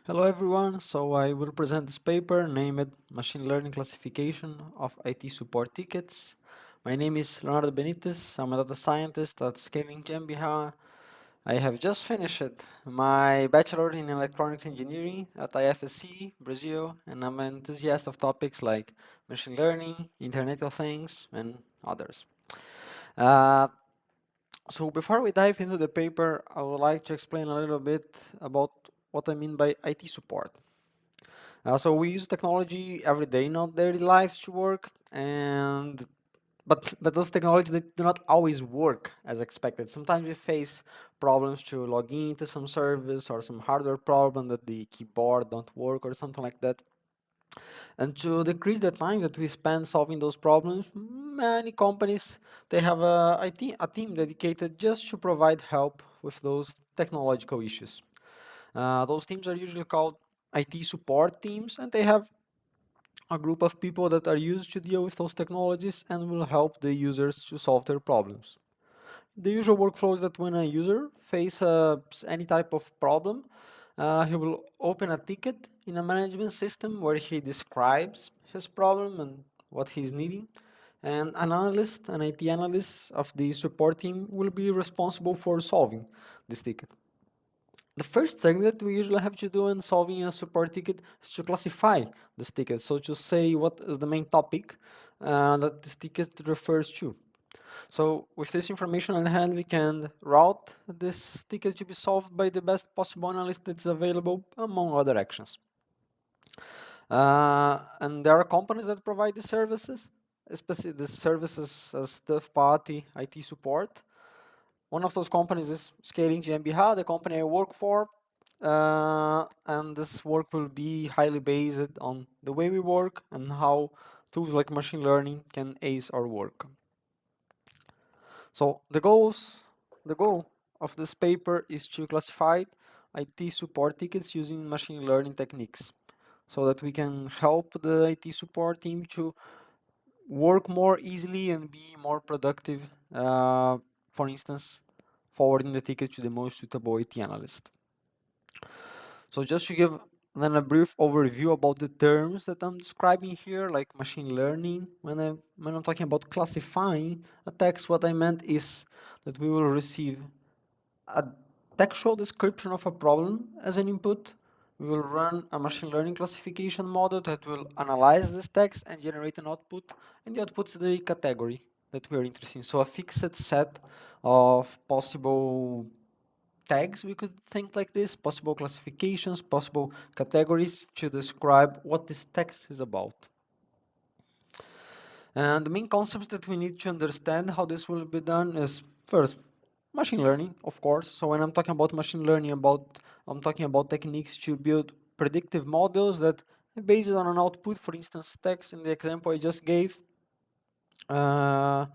Hello everyone, so I will present this paper named Machine Learning Classification of IT Support Tickets. My name is Leonardo Benitez, I'm a data scientist at Scaling GmbH. I have just finished my bachelor in electronics engineering at IFSC, Brazil, and I'm an enthusiast of topics like machine learning, Internet of Things, and others. Uh, so before we dive into the paper, I would like to explain a little bit about what I mean by IT support. So we use technology every day in our daily lives to work, and but those technologies that do not always work as expected. Sometimes we face problems to log into some service or some hardware problem that the keyboard don't work or something like that. And to decrease the time that we spend solving those problems, many companies they have a team dedicated just to provide help with those technological issues. Those teams are usually called IT support teams, and they have a group of people that are used to deal with those technologies and will help the users to solve their problems. The usual workflow is that when a user faces any type of problem, he will open a ticket in a management system where he describes his problem and what he's needing. And an analyst, an IT analyst of the support team will be responsible for solving this ticket. The first thing that we usually have to do in solving a support ticket is to classify this ticket. So to say what is the main topic that this ticket refers to. So with this information on hand, we can route this ticket to be solved by the best possible analyst that's available, among other actions. And there are companies that provide these services, especially the services as third-party IT support. One of those companies is Scaling GmbH, the company I work for. And this work will be highly based on the way we work and how tools like machine learning can ace our work. So the goal of this paper is to classify IT support tickets using machine learning techniques so that we can help the IT support team to work more easily and be more productive. For instance, forwarding the ticket to the most suitable IT analyst. So just to give then a brief overview about the terms that I'm describing here, like machine learning. When I'm talking about classifying a text, what I meant is that we will receive a textual description of a problem as an input. We will run a machine learning classification model that will analyze this text and generate an output, and the output is the category that we are interested in. So a fixed set of possible tags, we could think like this, possible classifications, possible categories to describe what this text is about. And the main concepts that we need to understand how this will be done is first, machine learning, of course. So when I'm talking about machine learning, I'm talking about techniques to build predictive models that based on an output, for instance, text in the example I just gave, uh,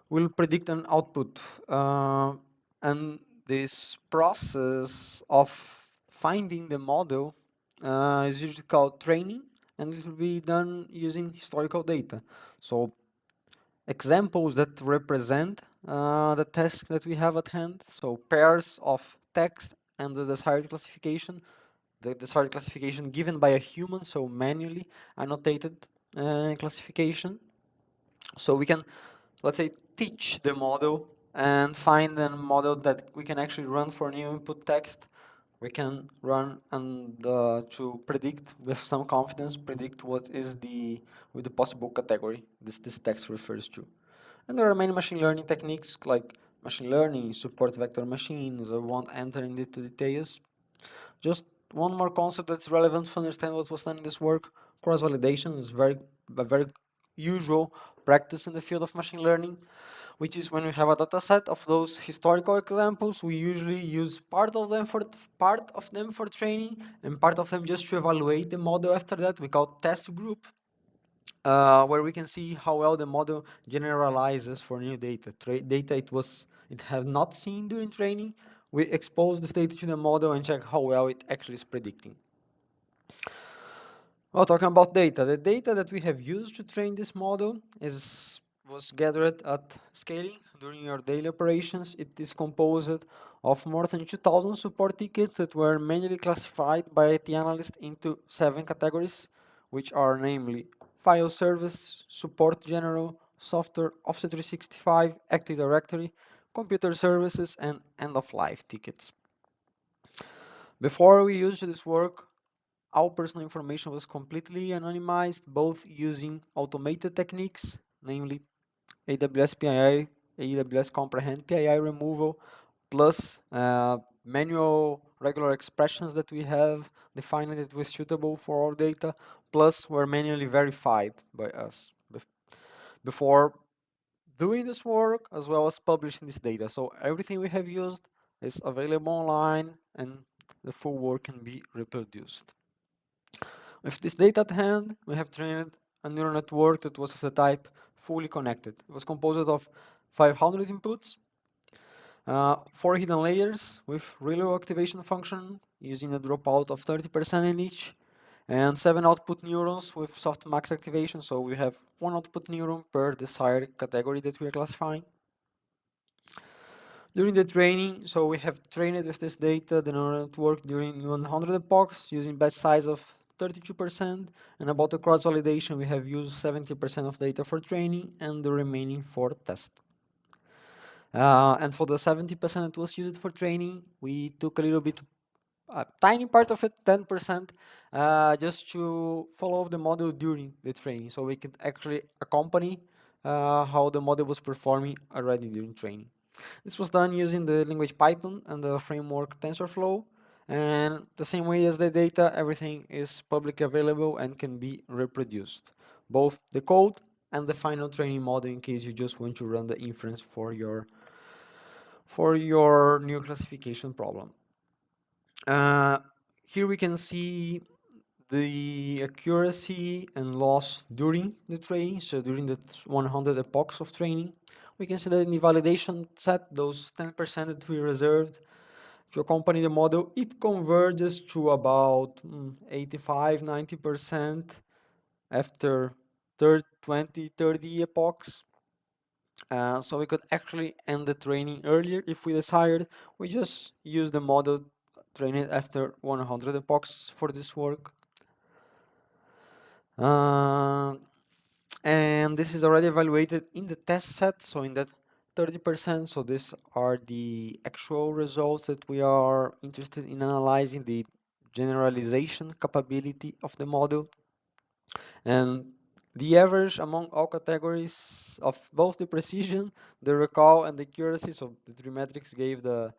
will predict an output. And this process of finding the model is usually called training, and it will be done using historical data. So examples that represent the task that we have at hand. So pairs of text and the desired classification. The desired classification given by a human, so manually annotated classification. So we can, let's say, teach the model and find a model that we can actually run for new input text. We can run and to predict with some confidence, predict what is with the possible category this text refers to. And there are many machine learning techniques like machine learning, support vector machines. I won't enter into details. Just one more concept that's relevant to understand what was done in this work. Cross-validation is a very usual practice in the field of machine learning, which is when we have a data set of those historical examples, we usually use part of them for training and part of them just to evaluate the model after that. We call test group, where we can see how well the model generalizes for new data. Data it had not seen during training. We expose this data to the model and check how well it actually is predicting. Well, talking about data, the data that we have used to train this model was gathered at scaling during our daily operations. It is composed of more than 2,000 support tickets that were manually classified by IT analysts into 7 categories, which are namely file service, support general, software, Office 365, Active Directory, computer services, and end-of-life tickets. Before we used this work, our personal information was completely anonymized, both using automated techniques, namely AWS PII, AWS Comprehend PII removal, plus manual regular expressions that we have defined it was suitable for our data, plus were manually verified by us before doing this work as well as publishing this data. So everything we have used is available online and the full work can be reproduced. With this data at hand, we have trained a neural network that was of the type fully connected. It was composed of 500 inputs, 4 hidden layers with reload activation function using a dropout of 30% in each, and 7 output neurons with softmax activation, so we have 1 output neuron per desired category that we are classifying. During the training, so we have trained with this data the neural network during 100 epochs using batch size of 32%, and about the cross-validation we have used 70% of data for training and the remaining for test. And for the 70% that was used for training, we took a little bit, a tiny part of it, 10%, just to follow the model during the training, so we could actually accompany how the model was performing already during training. This was done using the language Python and the framework TensorFlow, and the same way as the data, everything is publicly available and can be reproduced, both the code and the final training model in case you just want to run the inference for your new classification problem. Here we can see the accuracy and loss during the training, so during the 100 epochs of training. We can see that in the validation set, those 10% that we reserved to accompany the model, it converges to about 85, 90% after 20, 30 epochs. So we could actually end the training earlier if we desired. We just use the model, train it after 100 epochs for this work. And this is already evaluated in the test set, so in that 30%, so these are the actual results that we are interested in analyzing, the generalization capability of the model. And the average among all categories of both the precision, the recall, and the accuracy, so the three metrics gave the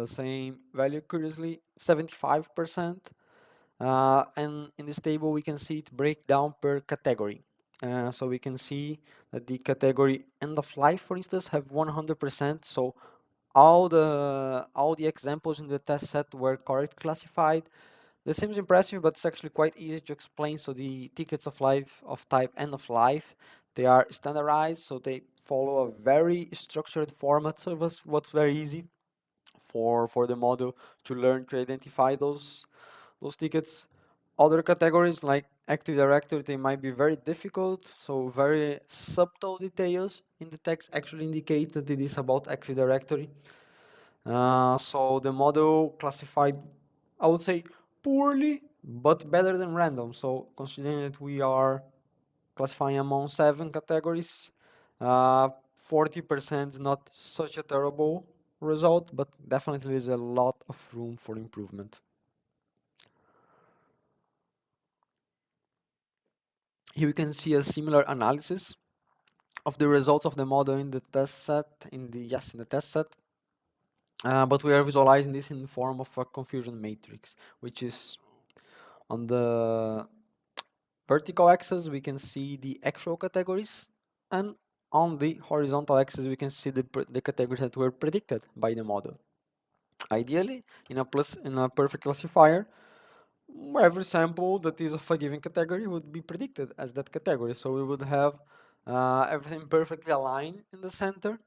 same value curiously, 75%. And in this table, we can see it break down per category. So we can see that the category end of life, for instance, have 100%. So all the examples in the test set were correct classified. This seems impressive, but it's actually quite easy to explain. So the tickets of life of type end of life, they are standardized, so they follow a very structured format. So that's what's very easy for the model to learn to identify those tickets. Other categories like Active Directory, they might be very difficult, so very subtle details in the text actually indicate that it is about Active Directory. So the model classified, I would say, poorly, but better than random. So considering that we are classifying among 7 categories, 40% is not such a terrible result, but definitely there's a lot of room for improvement. Here we can see a similar analysis of the results of the model in the test set, in the test set. But we are visualizing this in the form of a confusion matrix, which is on the vertical axis, we can see the actual categories, and on the horizontal axis, we can see the categories that were predicted by the model. Ideally, in a perfect classifier, every sample that is of a given category would be predicted as that category. So we would have everything perfectly aligned in the center.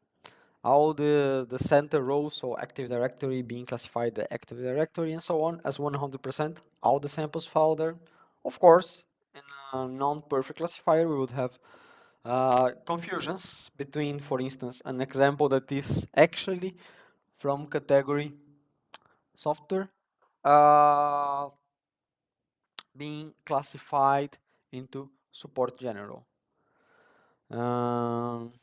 All the center rows, so Active Directory being classified the Active Directory and so on as 100%. All the samples fall there. Of course, in a non-perfect classifier, we would have confusions between, for instance, an example that is actually from category software uh, being classified into support general. Um,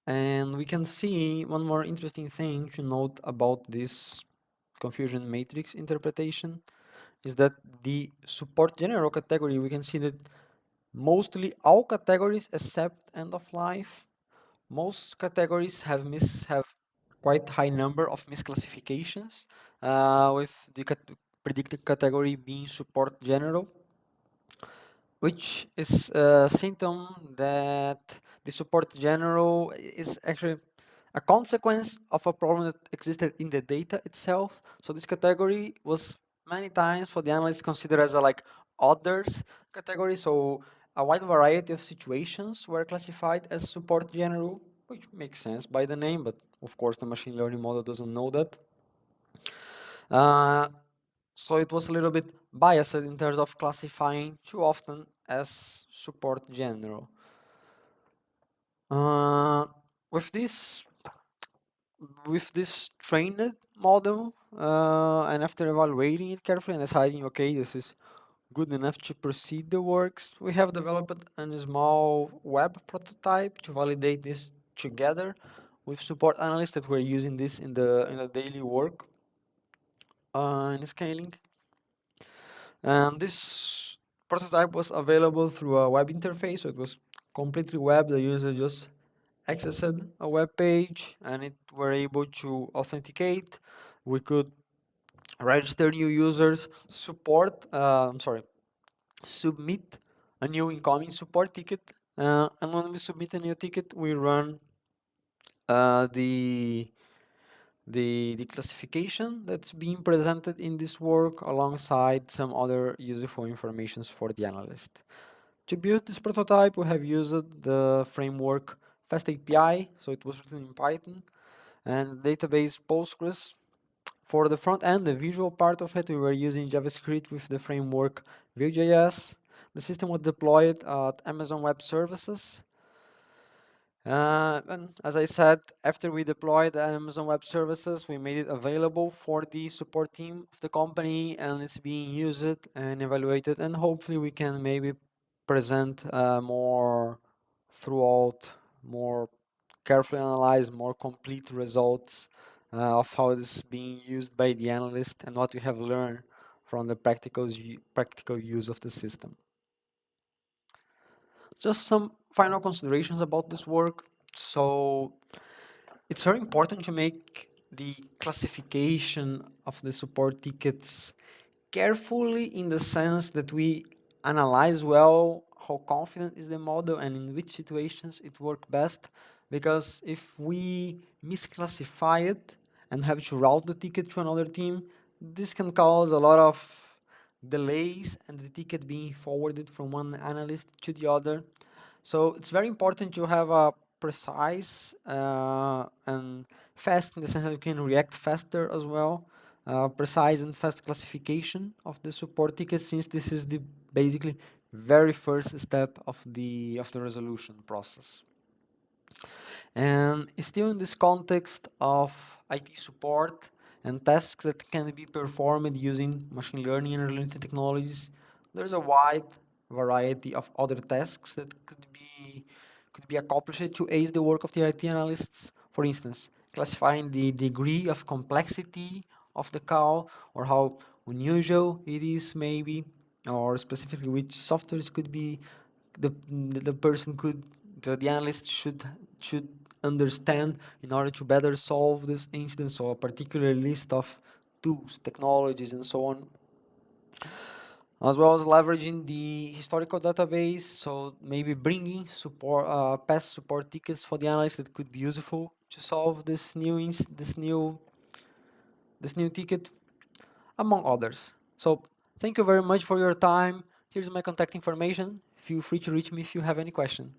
and we can see one more interesting thing to note about this confusion matrix interpretation is that the support general category, we can see that mostly all categories except end of life, most categories have quite high number of misclassifications, with the predicted category being support general, which is a symptom that the support general is actually a consequence of a problem that existed in the data itself. So this category was many times for the analysts considered as a like others category. So a wide variety of situations were classified as support general, which makes sense by the name, but of course the machine learning model doesn't know that. Uh, so it was a little bit biased in terms of classifying too often as support general. Uh, with this trained model, and after evaluating it carefully and deciding, okay, this is good enough to proceed the works, we have developed a small web prototype to validate this together with support analysts that were using this in the daily work in scaling. And this prototype was available through a web interface, so it was completely web. The user just accessed a web page and it were able to authenticate. We could register new users, submit a new incoming support ticket. And when we submit a new ticket, we run uh, the the classification that's being presented in this work alongside some other useful informations for the analyst. To build this prototype, we have used the framework FastAPI, so it was written in Python, and database Postgres. For the front end, the visual part of it, we were using JavaScript with the framework Vue.js. The system was deployed at Amazon Web Services. And as I said, after we deployed Amazon Web Services, we made it available for the support team of the company, and it's being used and evaluated, and hopefully we can maybe present more throughout, more carefully analyze, more complete results of how it is being used by the analyst and what we have learned from the practical use of the system. Just some final considerations about this work. So it's very important to make the classification of the support tickets carefully, in the sense that we analyze well how confident is the model and in which situations it works best. Because if we misclassify it and have to route the ticket to another team, this can cause a lot of delays and the ticket being forwarded from one analyst to the other. So it's very important to have a precise and fast, in the sense that you can react faster as well. Precise and fast classification of the support ticket, since this is the basically very first step of the resolution process. And still in this context of IT support and tasks that can be performed using machine learning and related technologies, there's a wide variety of other tasks that could be accomplished to aid the work of the IT analysts. For instance, classifying the degree of complexity of the call, or how unusual it is maybe, or specifically which softwares could be the person could the analyst should understand in order to better solve this incident. So a particular list of tools, technologies, and so on, as well as leveraging the historical database. So maybe bringing past support tickets for the analyst that could be useful to solve this new ticket, among others. So thank you very much for your time. Here's my contact information. Feel free to reach me if you have any question.